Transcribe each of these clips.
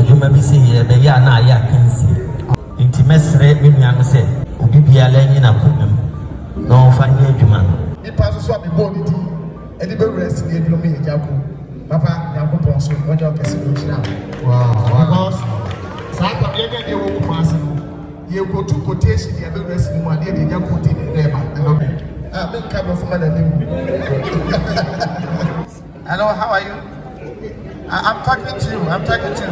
adwuma bi se ye be ya na ya kansi nti mesre me nua no se obi bia la nyi na komam no fa nye adwuma ni paso so be body di e di be rest ni adwuma me Agya Koo papa Nyankopon so ojo kese no chira wow because sa ka be dey wo Kumasi no ye go to quotation ye be rest ni mo ade dey Agya Koo dey there ba me come from the new. Hello, how are you? I'm talking to you. I'm talking to you.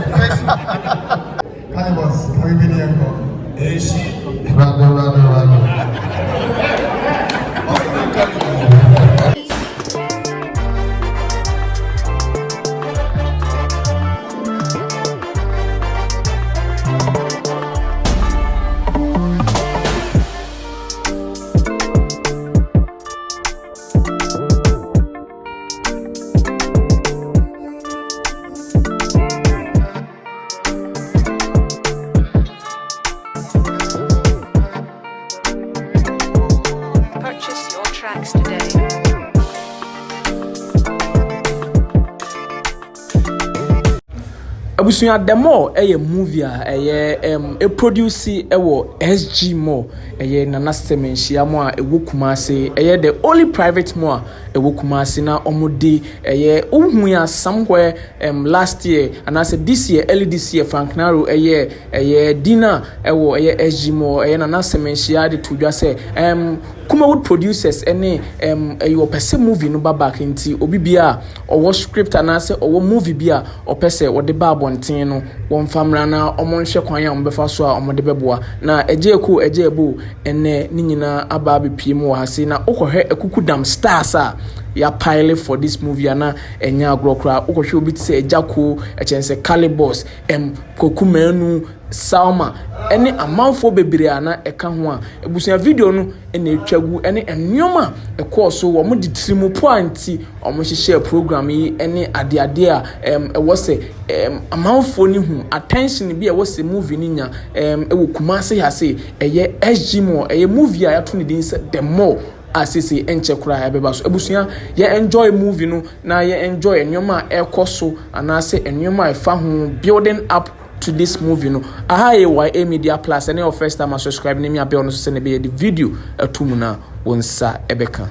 Kalybos, can we be here? Eei. Rado. Purchase your tracks today. Abusunya demo movie a produce SG mo Nana Semenshia mo ewo Kumasi the only private mo ewo Kumasi na omode ohun somewhere last year and I said this year early this year Frank Naro dinner SG mo Nana Semenshia de to just say Kumawood producers your pese movie no back into obi bia or script and I say or movie bia or pese or the babontin no one family na omonhwe kwan ya ombefa so a omode beboa na Agya Koo Agyabu ene ni nyina aba bepie mu ha se na okohwe ekukudam stars a ya pile for this movie na enya agrokra okohwe obi tse Agya Koo echense Kalybos Kwaku Manu Salma ene amanfo bebre ana eka ho a ebusia video no ene etwagu ene ennyoma ekoso wo mo ditrimu pointi omo hihye program yi ene ade a wose amanfo ni hu attention bi wose movie ni nya ewo Kumasi ha se eye SG mo eye movie a yato ni din se the more asisi enche kura ya beba so ebusuya ye enjoy movie no na ye enjoy ennyoma ekoso anase ennyoma efa ho building up to this movie no aha Eei Media Plus and your first time subscribe name ya be no so be the video atumu na wonsa ebeka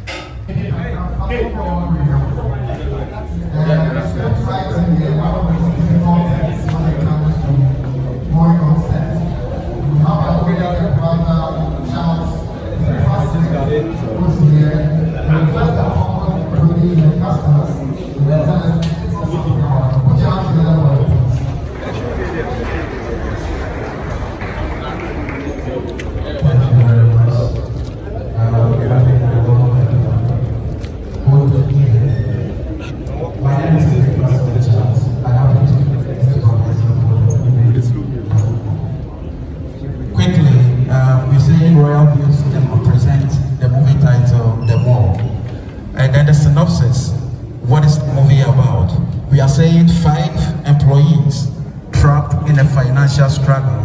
What is the movie about? We are saying 5 employees trapped in a financial struggle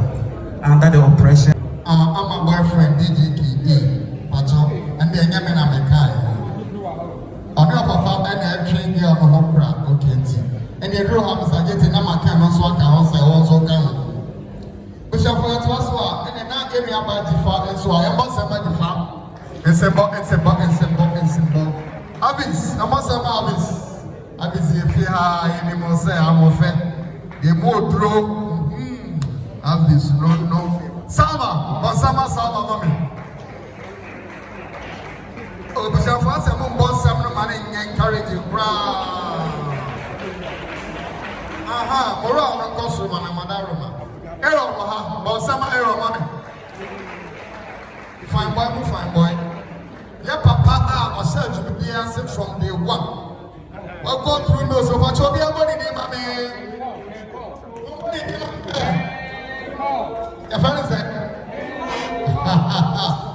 under the oppression. I'm a boyfriend, DJK, and then I'm in America. I'm not papa and I train you on the home crap, okay. And the real house I get in America, also I also come. But I forgot to ask, and then I gave me about the father, and so I am about the farm. It's a book. Abis, I must have Abis, if you have any more say, I'm offended. The more draw, Abis, no. Salma, mommy. Oh, but I'm for some boss, some money encourage you. Aha, Mora, no costume, and Madaroma. Error, boss, some error, mommy. Fine boy. Yeah, Papa, I said to be answered from day one. I'll go through those of what you'll be able to do, my man. Your friend is there.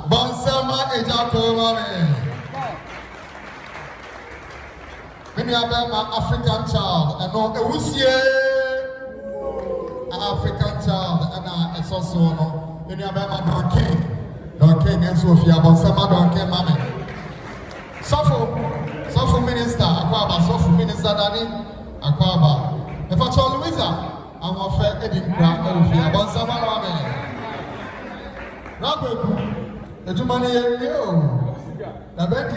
Bonsama Agya Koo, mommy. When you have my African child, I know it was an African child, and it's also when you have my king. King and Sophia, but some other mammy. Sofu minister, Akwaba, Sofu minister, Danny, Akwaba. If I told Louisa, I'm a fair Eddie Crack of here, but some of them. Robert, the money the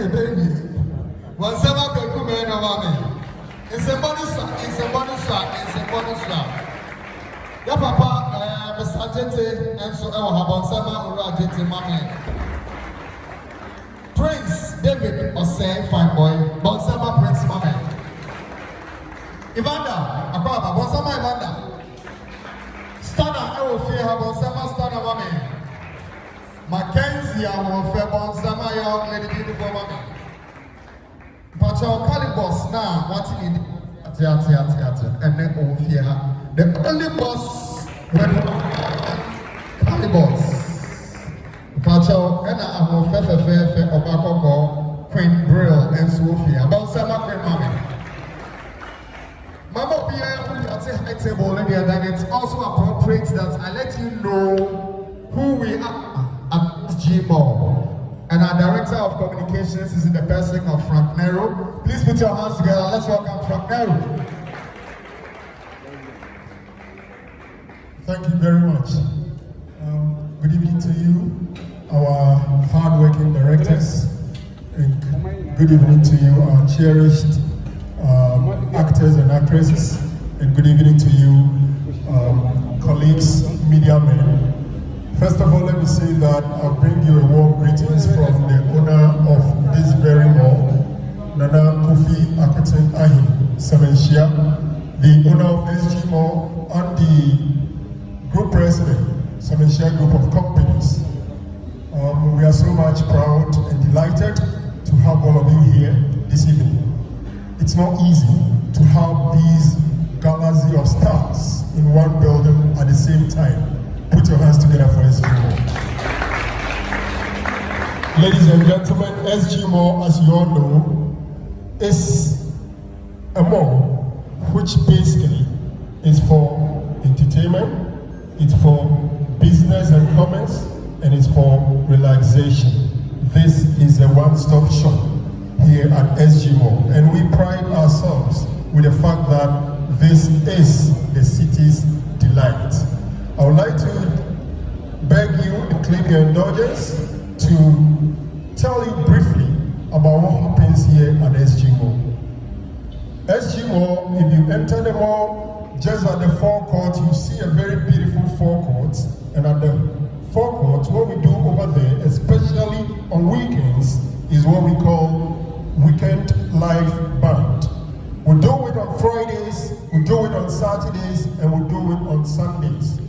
baby. One seven bedroom man of me. It's a money slap, it's a money slap, it's a money slap. Ya papa, Mr. Jete, and so I have on some of Jete, mammy. Prince David Osei, fine boy, Bonsama Prince mammy. Ivanda, Akaba, Bonsama Ivanda. Stana, I will fear her Bonsama Stana mammy. Mackenzie, I will fear Bonsama, young lady, beautiful mammy. Vicker Kalybos now, what he did, and then over here. The only boss when Kalybos. Vicker, and I am fair of Agya Queen Brill and Sophia. About Sama Queen Mammy. Mama, be at the high table, and then it's also appropriate that I let you know who we are at G-Mall. And our Director of Communications is in the person of Frank Nero. Please put your hands together. Let's welcome Frank Nero. Thank you very much. Good evening to you, our hard-working directors, and good evening to you, our cherished actors and actresses, and good evening to you, colleagues, media men. First of all, let me say that I bring you a warm greetings from the owner of this very mall, Nana Kofi Ahi Semenshia, the owner of SG Mall, and the group president, Semenshia Group of Companies. We are so much proud and delighted to have all of you here this evening. It's not easy to have these galaxy of stars in one building at the same time. Put your hands together for SG Mall. Ladies and gentlemen, SG Mall, as you all know, is a mall which basically is for entertainment, it's for business and commerce, and it's for relaxation. This is a one-stop shop here at SG Mall, and we pride ourselves with the fact that this is the city's delight. I would like to beg you and claim your indulgence to tell you briefly about what happens here at SG Mall. SG Mall, if you enter the mall, just at the forecourt, you see a very beautiful forecourt, and at the forecourt, what we do over there, especially on weekends, is what we call weekend live band. We do it on Fridays, we do it on Saturdays, and we do it on Sundays.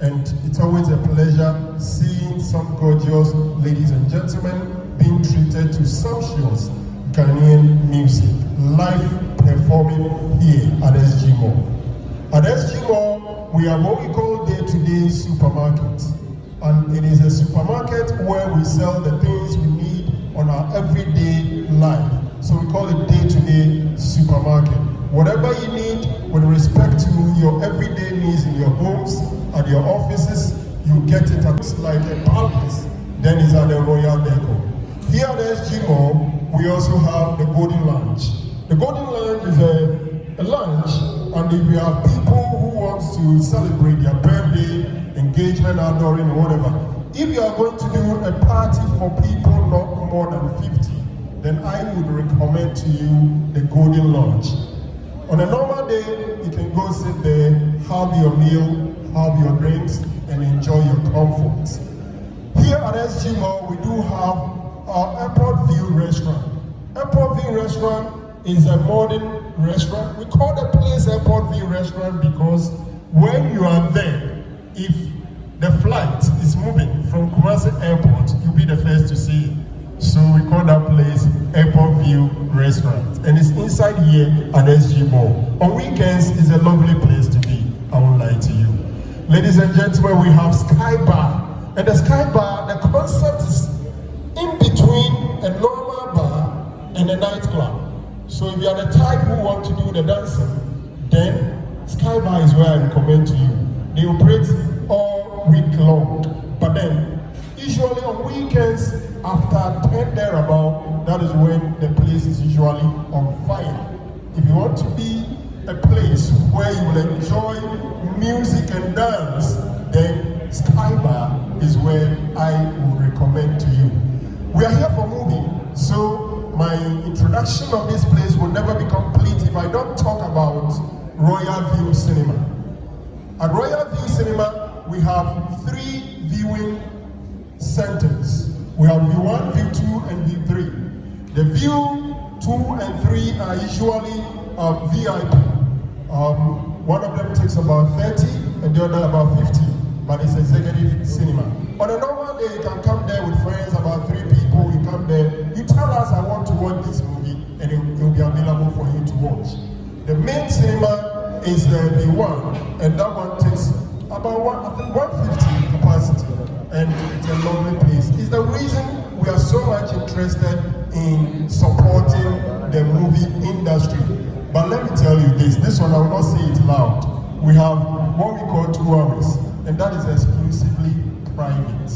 And it's always a pleasure seeing some gorgeous ladies and gentlemen being treated to sumptuous Ghanaian music, live performing here at SG Mall. At SG Mall, we have what we call day-to-day supermarket. And it is a supermarket where we sell the things we need on our everyday life. So we call it day-to-day supermarket. Whatever you need with respect to your everyday needs in your homes, at your offices, you get it at like a palace, then it's at the Royal Deco. Here at SG Mall, we also have the Golden Lounge. The Golden Lounge is a lounge, and if you have people who want to celebrate their birthday, engagement, outdooring, or whatever, if you are going to do a party for people not more than 50, then I would recommend to you the Golden Lounge. On a normal day, you can go sit there, have your meal, have your drinks, and enjoy your comforts. Here at SG Mall, we do have our Airport View restaurant. Airport View restaurant is a modern restaurant. We call the place Airport View restaurant because when you are there, if the flight is moving from Kumasi Airport, you'll be the first to see it. So we call that place Airport View Restaurant. And it's inside here at SG Mall. On weekends, it's a lovely place to be. I won't lie to you. Ladies and gentlemen, we have Sky Bar. And the Sky Bar, the concept is in between a normal bar and a nightclub. So if you are the type who want to do the dancing, then Sky Bar is where I recommend to you. They operate all week long. But then, usually on weekends, after 10 thereabout, that is when the place is usually on fire. If you want to be a place where you will enjoy music and dance, then Sky Bar is where I would recommend to you. We are here for movie, so my introduction of this place will never be complete if I don't talk about Royal View Cinema. At Royal View Cinema, we have 3 viewing centers. We have View 1, View 2, and View 3. The View 2 and 3 are usually VIP. One of them takes about 30 and the other about 50, but it's executive cinema. On a normal day, you can come there with friends, about 3 people, you come there, you tell us, I want to watch this movie, and it will be available for you to watch. The main cinema is the View 1, and that one takes about 150 capacity, and it's a lovely place. It's the reason we are so much interested in supporting the movie industry. But let me tell you this one I will not say it loud. We have what we call 2 hours, and that is exclusively private.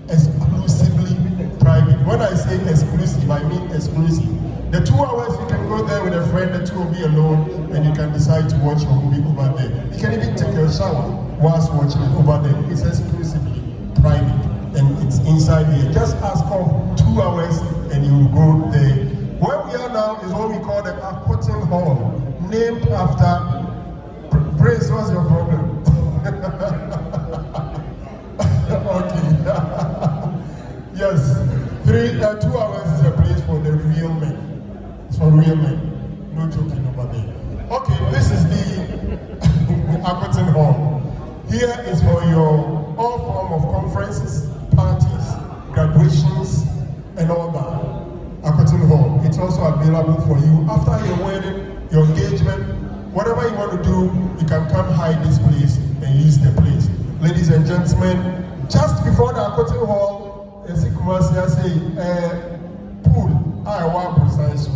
Exclusively private. When I say exclusive, I mean exclusive. The 2 hours you can go there with a friend, the 2 will be alone, and you can decide to watch your movie over there. You can even take a shower whilst watching it over there. It's exclusively private, and it's inside here. Just ask of 2 hours, and you will go there. Where we are now is what we call the Aquatin Hall, named after Brace. What's your problem? Okay. Yes, 2 hours is a place for the real men. It's for real men. No joking over there. Okay, this is the Aquatin Hall. Here is for your all form of conferences, parties, graduations, and all that. Aquatin Hall. It's also available for you after your wedding, your engagement, whatever you want to do, you can come hide this place and use the place. Ladies and gentlemen, just before the Aquatin Hall, Eei Kumasi say, pool, I want to sign so.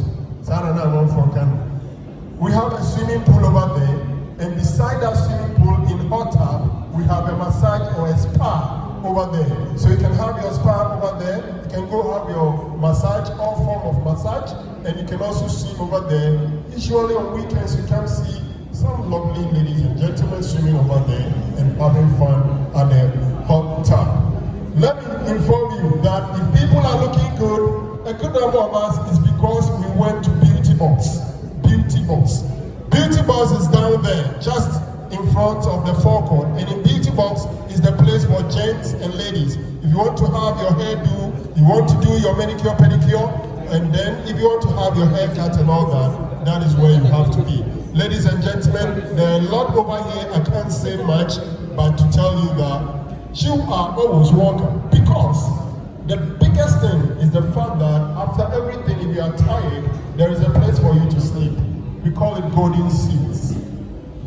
We have a swimming pool over there, and beside that swimming pool in hot tub, we have a massage or a spa over there. So you can have your spa over there, you can go have your massage, all form of massage, and you can also swim over there. Usually on weekends you can see some lovely ladies and gentlemen swimming over there and having fun at the hot tub. Let me inform you that if people are looking good, a good number of us is because we went to Beauty Box. Beauty Box. Beauty Box is down there, just in front of the forecourt, and in Beauty Box is the place for gents and ladies. If you want to have your hair do, you want to do your manicure, pedicure, and then if you want to have your hair cut and all that, that is where you have to be. Ladies and gentlemen, there are a lot over here, I can't say much, but to tell you that you are always welcome, because the biggest thing is the fact that after everything, if you are tired, there is a place for you to sleep. We call it golden suits.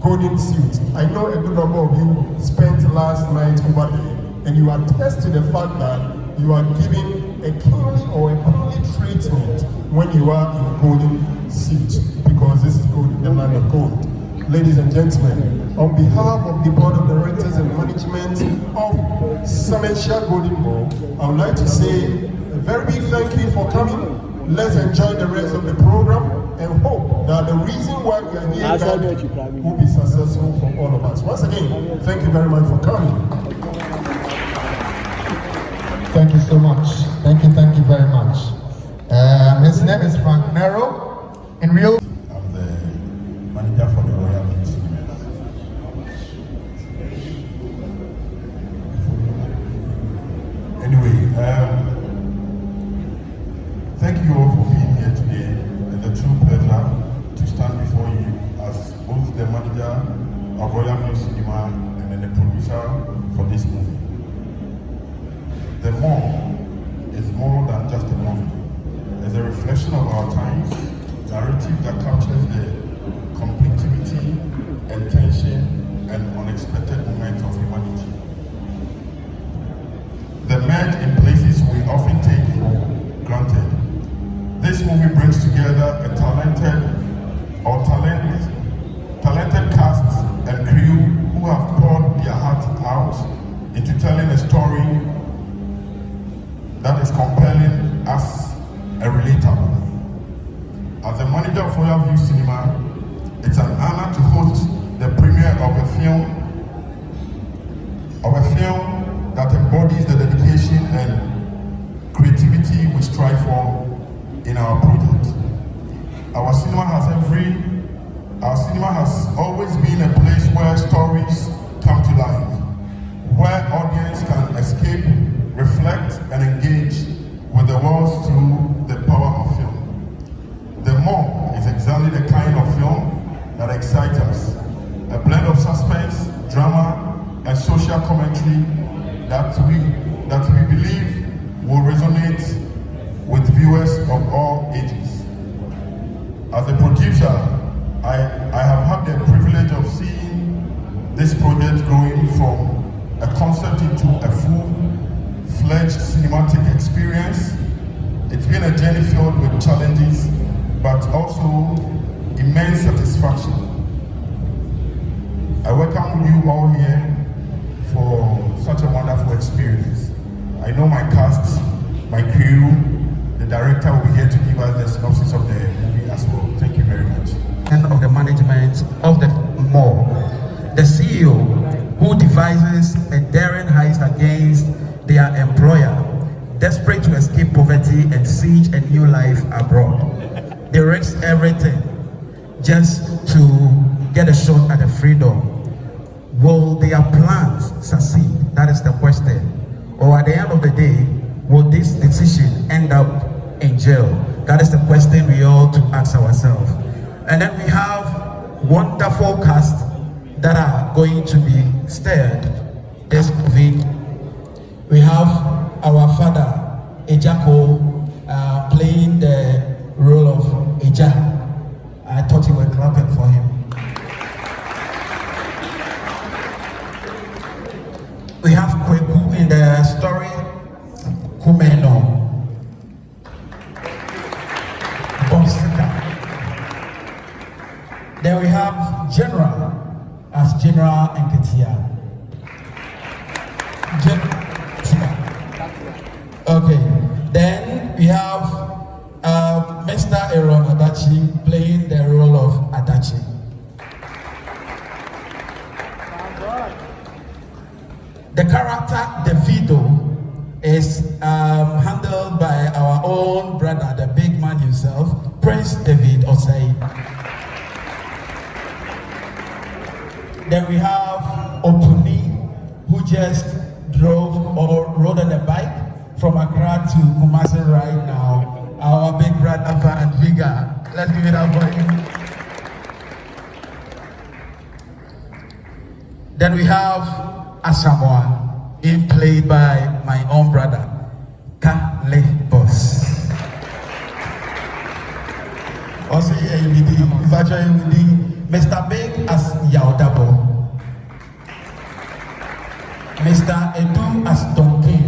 Golden suits. I know a good number of you spent last night over there, and you attest to the fact that you are giving a kingly or a queenly treatment when you are in golden suit, because this is gold, the land of gold. Ladies and gentlemen, on behalf of the board of directors and management of Samentia Golden Mall, I would like to say a very big thank you for coming. Let's enjoy the rest of the program and hope that the reason why we are here will be successful for all of us. Once again, thank you very much for coming. Thank you so much. Thank you very much. His name is Frank Nero. In real, I'm the manager for the Royal View Cinema. Anyway, thank you all for being here today. It's a true pleasure to stand before you as both the manager of Royal View Cinema and then the producer for this movie. The mall is more than just a movie. It's a reflection of our times, narrative that captures the complexity and tension and unexpected moments of humanity. The merge in places we often take for granted. This movie brings together a talented cast and crew who have poured their hearts out into telling a story that is compelling us and relatable. As the manager of Royal View Cinema, it's an our project. Our cinema has always been a place where stories come to life, where audience can escape, reflect, and engage with the world through the power of film. The More is exactly the kind of film that excites us, a blend of suspense, drama, and social commentary that we believe will resonate with viewers of all ages. As a producer, I have had the privilege of seeing this project growing from a concept into a full-fledged cinematic experience. It's been a journey filled with challenges, but also immense satisfaction. I welcome you all here for such a wonderful experience. I know my cast, my crew, the director will be here to give us the synopsis of the movie as well. Thank you very much. And of the management of the mall, the CEO who devises a daring heist against their employer, desperate to escape poverty and siege a new life abroad. They risk everything just to get a shot at the freedom. Will their plans succeed? That is the question. Or at the end of the day, will this decision end up in jail? That is the question we all to ask ourselves. And then we have wonderful cast that are going to be stirred this movie. We have our father, Agya Koo, playing the role of Agya. I thought you were clapping for him. We have Kwaku in the story, Kumeno. Then we have General as General Nketia. Okay. Then we have Mr. Aaron Adachi playing the role of Adachi. The character Davido is handled by our own brother, the big man himself, Prince David Osei. Then we have Opuni, who just drove or rode on a bike from Accra to Kumasi right now. Our big brother and Vicker. Let's give it up for him. Then we have Asamoah, being played by my own brother, Kalybos. Osei, Mr. Big as Yaudabo, Mr. Edu as Donkey,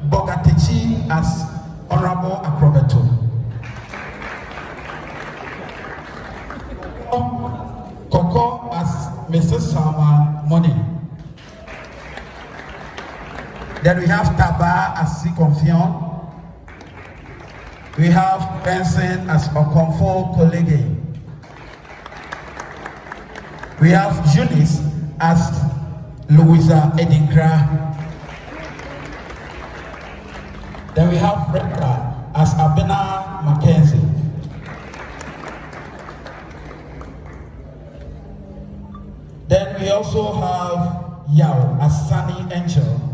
Bogatichi as Honorable Acrobato, Coco as Mrs. Salma Money. Then we have Taba as cofion. We have Benson as Okonfo Kolege. We have Eunice as Louisa Edinkra. Then we have Rebecca as Abena Mackenzie. Then we also have Yao as Sunny Angel.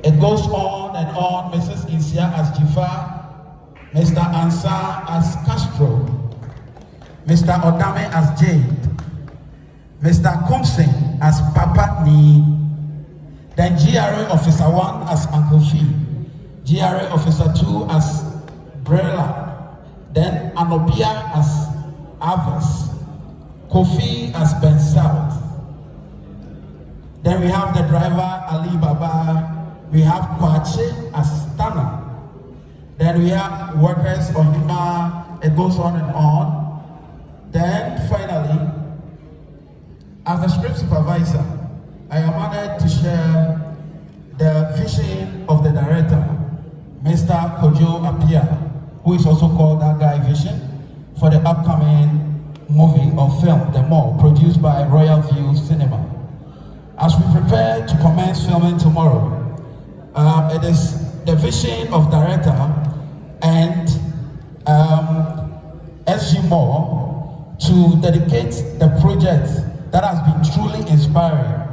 It goes on and on. Mrs. Isia as Jifa, Mr. Ansar as Castro, Mr. Odame as Jade, Mr. Kumsin as Papa Ni, then GRA Officer 1 as Uncle Fee, GRA Officer 2 as Brella, then Anobia as Avis, Kofi as Ben South. Then we have the driver Ali Baba. We have Kwache as Tana. Then we have workers on Hima. It goes on and on. Then finally, as the script supervisor, I am honored to share the vision of the director, Mr. Kojo Apia, who is also called That Guy Vision, for the upcoming movie or film, The Mall, produced by Royal View Cinema. as we prepare to commence filming tomorrow. It is the vision of director and SG Moore to dedicate the project that has been truly inspiring.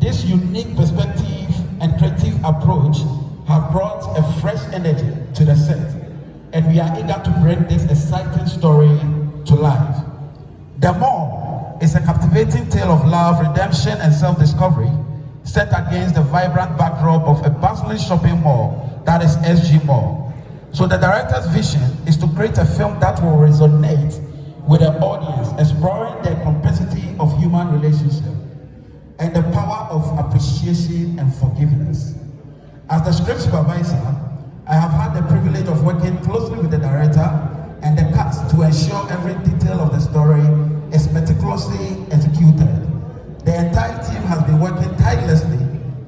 This unique perspective and creative approach have brought a fresh energy to the set, and we are eager to bring this exciting story to life. The Moore is a captivating tale of love, redemption, and self-discovery set against the vibrant backdrop of a bustling shopping mall that is SG Mall. So the director's vision is to create a film that will resonate with the audience, exploring the complexity of human relationship and the power of appreciation and forgiveness. As the script supervisor, I have had the privilege of working closely with the director and the cast to ensure every detail of the story is meticulously executed. The entire team has been working tirelessly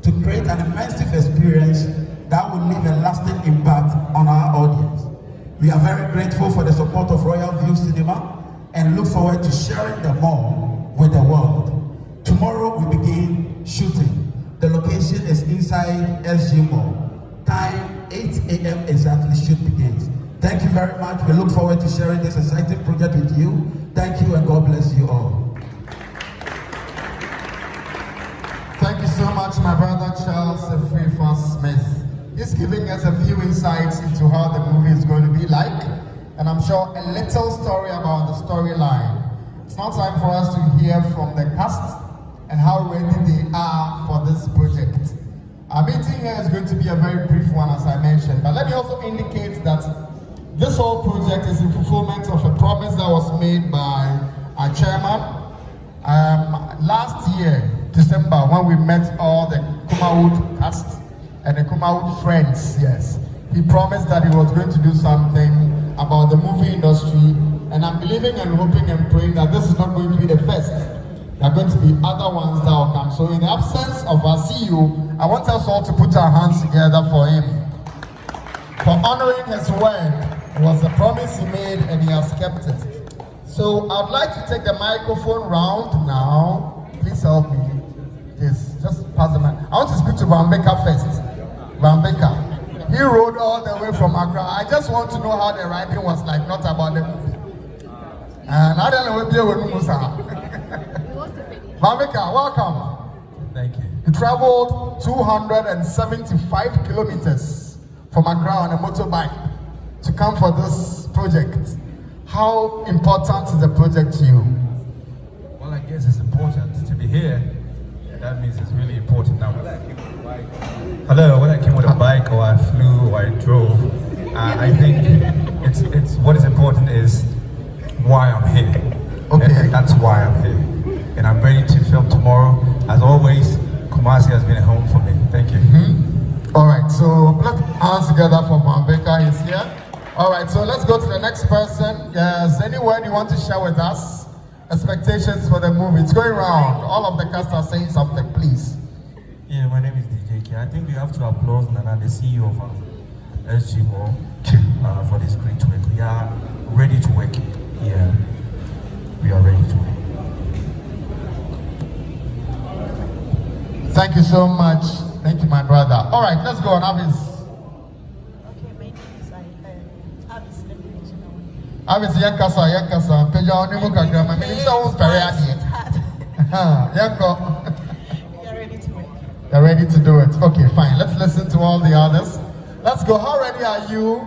to create an immersive experience that will leave a lasting impact on our audience. We are very grateful for the support of Royal View Cinema and look forward to sharing the Mall with the world. Tomorrow we begin shooting. The location is inside SG Mall. Time 8 a.m. exactly shoot begins. Thank you very much. We look forward to sharing this exciting project with you. Thank you and God bless you all. Thank you so much, my brother Charles Efrifas Smith. He's giving us a few insights into how the movie is going to be like, and I'm sure a little story about the storyline. It's now time for us to hear from the cast and how ready they are for this project. Our meeting here is going to be a very brief one, as I mentioned, but let me also indicate that this whole project is in fulfillment of a promise that was made by our chairman last year, December, when we met all the Kumawood cast and the Kumawood friends. Yes, he promised that he was going to do something about the movie industry, and I'm believing and hoping and praying that this is not going to be the first. There are going to be other ones that will come. So in the absence of our CEO, I want us all to put our hands together for him. For honoring his word. It was a promise he made and he has kept it. So I'd like to take the microphone round now. Please help me. Yes, just pass the mic. I want to speak to Vicker first. Vicker. He rode all the way from Accra. I just want to know how the writing was like, not about the movie. And I don't know what you're with Musa. Vicker, welcome. Thank you. He traveled 275 kilometers from Accra on a motorbike to come for this project. How important is the project to you? Well, I guess it's important to be here. And that means it's really important now. Hello, whether I came with a bike or I flew or I drove, I think it's what is important is why I'm here. Okay. And that's why I'm here. And I'm ready to film tomorrow. As always, Kumasi has been a home for me. Thank you. All right, so put hands together for Vicker. He's here. All right, so let's go to the next person. Yes, any word you want to share with us? Expectations for the movie. It's going around. All of the cast are saying something, please. Yeah, my name is DJ K. I think we have to applaud Nana, the CEO of SG Moore, for this great work. We are ready to work. Yeah, we are ready to work. Thank you so much. Thank you, my brother. All right, let's go on, Avis. Avis, Yankasa. Peja Onimu Kagrama. Minister won't carry Yanko. You're ready to work. You're ready to do it. Okay, fine. Let's listen to all the others. Let's go. How ready are you?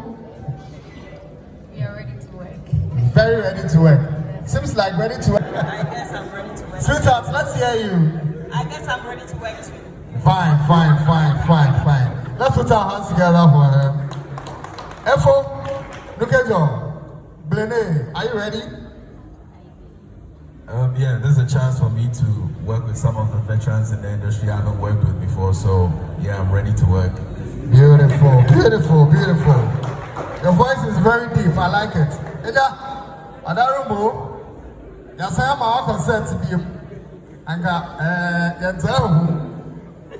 We are ready to work. Very ready to work. Seems like ready to work. I guess I'm ready to work. Sweetheart, let's hear you. I guess I'm ready to work too. Fine. Let's put our hands together for her. Efo, look at you. Blene, are you ready? Yeah, this is a chance for me to work with some of the veterans in the industry I haven't worked with before, so yeah, I'm ready to work. Beautiful. Your voice is very deep, I like it. Eja, Adarumo, Yasama consent to be Anka, Yantahu,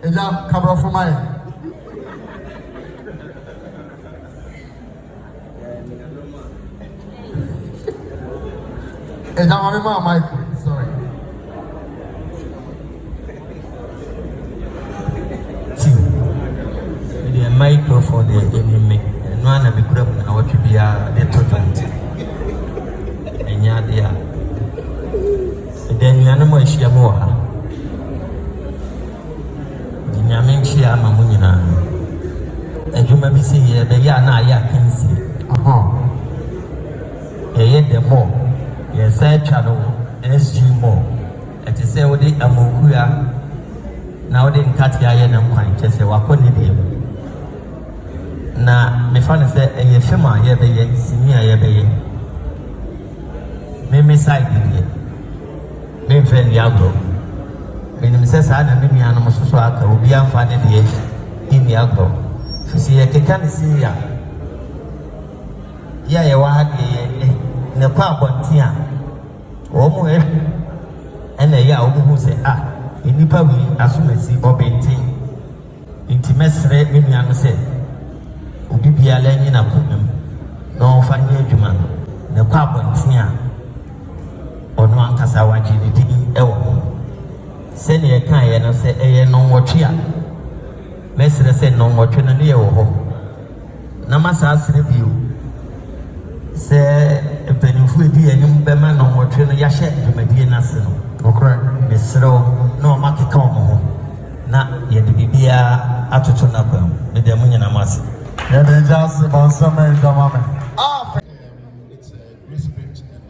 Eja, Cabra for my. Eja, Mama, Mike, sorry. microphone in me, and one of the group and what to be a little 20. And yeah, dear. Then you are no more Shiamoa. The Yamin Shia Mamunina. And you may be seeing here the Yana Yakinsi. The more. Yes, I channel SG more. It is a way Amukuya. Now they cut ya and quite just a waponi. Na me fan say a fema ye be senior ye be me side ye me fen yagro me nim say sa na me nuanom so aka obi amfa ne de in yagro fisi ye keka ne si ya ye wa de ne kwa abonti a o mu ene ya o mu say enipa wi asomasi obentin intimesre me nuanom say obi biala nyina komem na onfa nye adwuma ne kwa abonten a ono ankasa waje ne di ewo se ne ye kan ye no se eye no nwotwe a mesre se no nwotwe no ne ye wo ho na masa asre bio se epenimfu edi enyum be ma no nwotwe no ya hye adwumadie na se no Okay. mesro no makeka omo ho na ye de bibia atoto na kwam me de munyana mase. It's a great script, and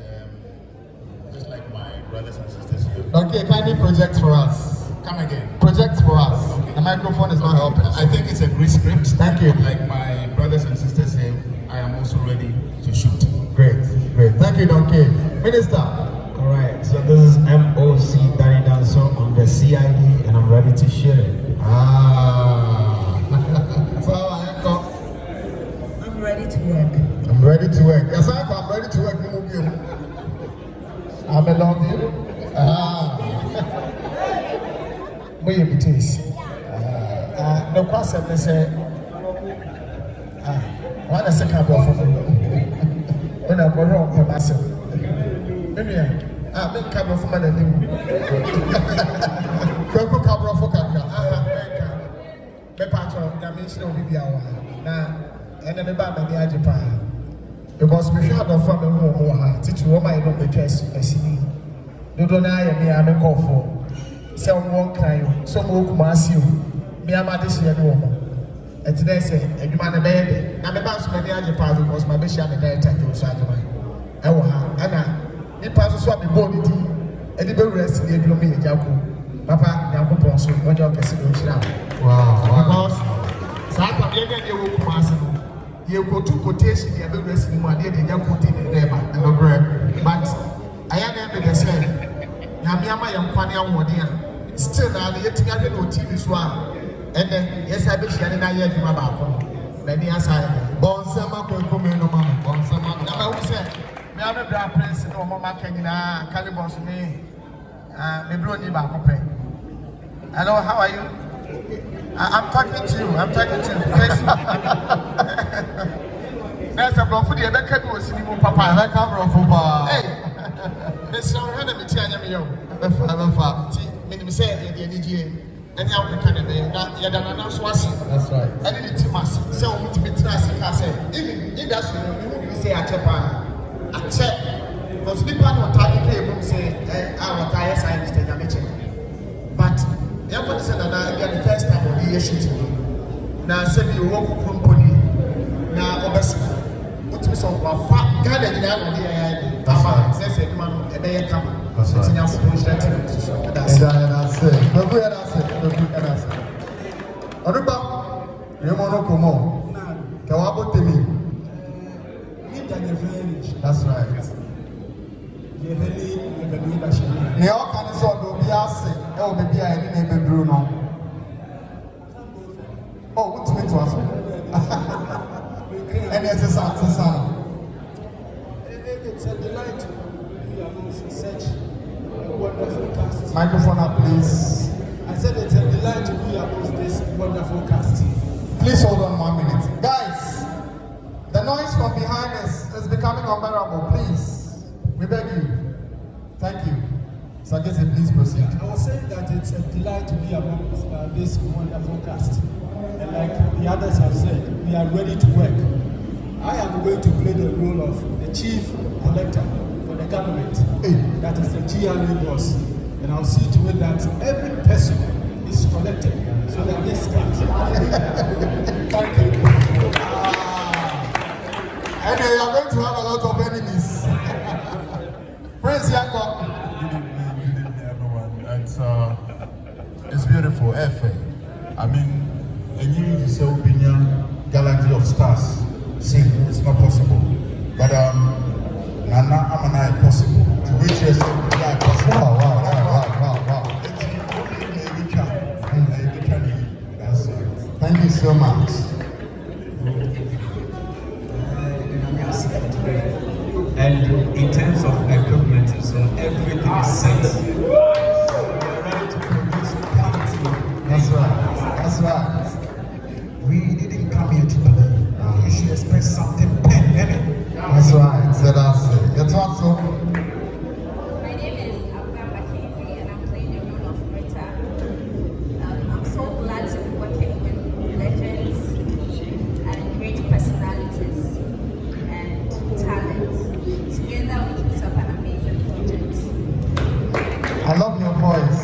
just like my brothers and sisters here. Okay, kindly project for us. Come again. Project for us. The microphone is not helping. I think it's a great script. Thank you. Like my brothers and sisters here, I am also ready to shoot. Great. Thank you, Donkey. Minister. All right, so this is MOC Danny Danso on the CID, and I'm ready to shoot it. I'm ready to work. I'm ready to work. Yes, I'm ready to work. I love you. Where you be no question, they say, what a second for when I go wrong for myself. I make cover for my name. Kwaku Kabra for Kakra. Me patron, that means no be our now, and then the bad man, Japan. Because we had a family who teach you what I don't make us a CD. No, don't I me call for. Some one crying, some Eei Kumasi. Me, I'm at this year. And today, say, and you man a baby. Now, the boss many other party was my bishop and I take you side of mine. I will have, and me pass swap the body, and the very rest of the me, Agya Koo. Papa, Agya Koo Ponso, when you're kissing you now. Wow. Because, Santa Eei Kumasi. You go to quotation, you have a rest in my dear, and you're putting it there, and no grab. But I am never the same. Yamiyama yam kwanya wodiya. Still now the yet to no TV swam. And then yes, I wish I didn't hear you about. Many as I Bonsama Kwaku Manu mama. Bonsama. now who said, me have a grand prince no mama Kenina, Kalybos me, me brony back. Hello, how are you? I'm talking to you. First, there's a block for the other cat was in Papa. I come from football. Hey, Mr. Hannah, me tell you, me say, the energy, and now we can be that you're done announced was. That's right. I didn't tell us, so we to be trusting. I said, even in that, we say at Japan. I check, because the people who target came say, our tire science, but everybody said that the first time of the year shooting. Now, say you walk company. Now, obviously, what we saw was fat garden down on the air. Papa says, man, a day come. That's right. That's it. That's it. Oruba, you want to come on? Kawabo Temi. That's right. Ni all can so do be ase. E o be a ni na be duro no. Oh, what me to ask? And it's a sound. It's a delight to be amongst such wonderful cast. Microphone up, please. I said it's a delight to be amongst this wonderful cast. Please hold on 1 minute. Guys, the noise from behind us is becoming unbearable. Please, we beg you. Thank you. Sagete, please proceed. I was saying that it's a delight to be amongst this wonderful cast. And like the others have said, we are ready to work. I am going to play the role of the chief collector for the government. That is the GRA boss. And I'll see to it that every person is collected so that this starts. Thank you. And you are going to have a lot of enemies. Prince Yanko. Good evening, everyone. It's beautiful, Efe. I mean, a new opinion, galaxy of stars. See, it's not possible. But Nana Amana is possible. To reach yourself, yeah, possible. Wow. Thank you so much. And in terms of equipment, so everything is set. We are ready to produce quality. That's right. We didn't come here to play. You should expect something pen, innit? That's right. So that's it. That's also. My name is Agya Koo and I'm playing the role of Rita. I'm so glad to be working with legends and great personalities and talents. Together we put up an amazing project. I love your voice.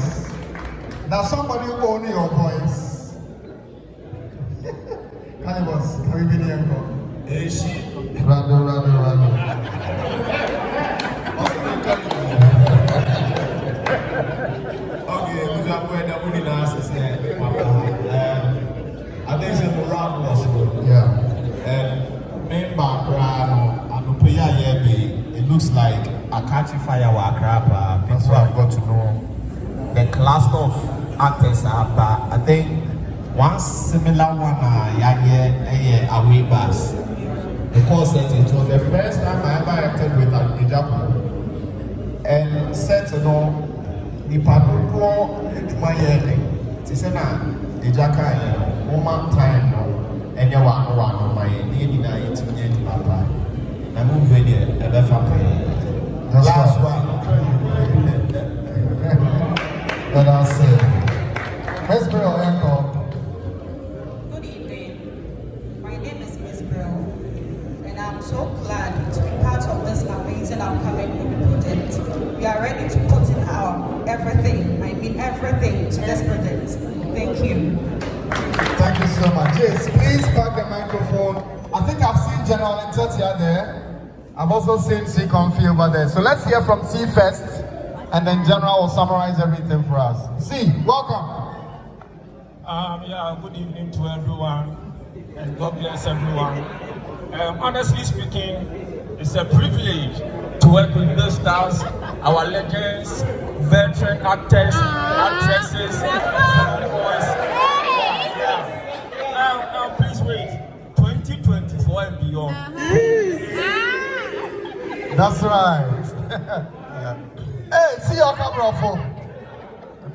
Now somebody own your voice. Kalybos, can we be the anchor? Rado. Okay, we are going to put in our system. I think it's a miraculous. Yeah. And main background, it looks like a catchy fire with Accra. People have got to know the class of actors are, but I think one similar one, away bus. Because it was the first time I ever acted with Agya Koo. And set the Paduko into my head. Tisana, Agya Koo, moment time, and you want one my nearly 19 years papa. I moved with you, ever family. The last one. But I'll say, Miss Brill, Yanko. Good evening. My name is Miss Brill, and I'm so glad to be part of this amazing upcoming project. We are ready to put in our everything to this project. Thank you. Thank you so much. Yes, please pack the microphone. I think I've seen General Intetia there. I've also seen C. Comfy over there. So let's hear from C first, and then General will summarize everything for us. C, welcome. Good evening to everyone, and God bless everyone. Honestly speaking, it's a privilege to work with those stars, our legends, veteran actors, actresses, boys. Please wait, 2024 and beyond. That's right. Hey, see your camera phone.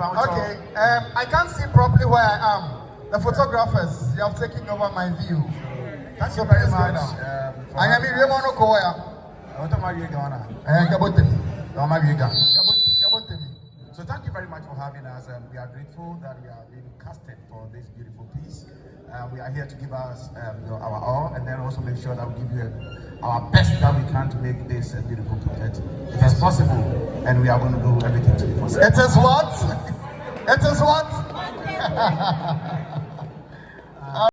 Okay, I can't see properly where I am. The photographers, you have taken over my view. Thank you very much. I am in Remono Koya. So thank you very much for having us. We are grateful that we are being casted for this beautiful piece. We are here to give us our all, and then also make sure that we give you our best that we can to make this a beautiful project. It is possible, and we are going to do everything to be possible. It is what? It is what?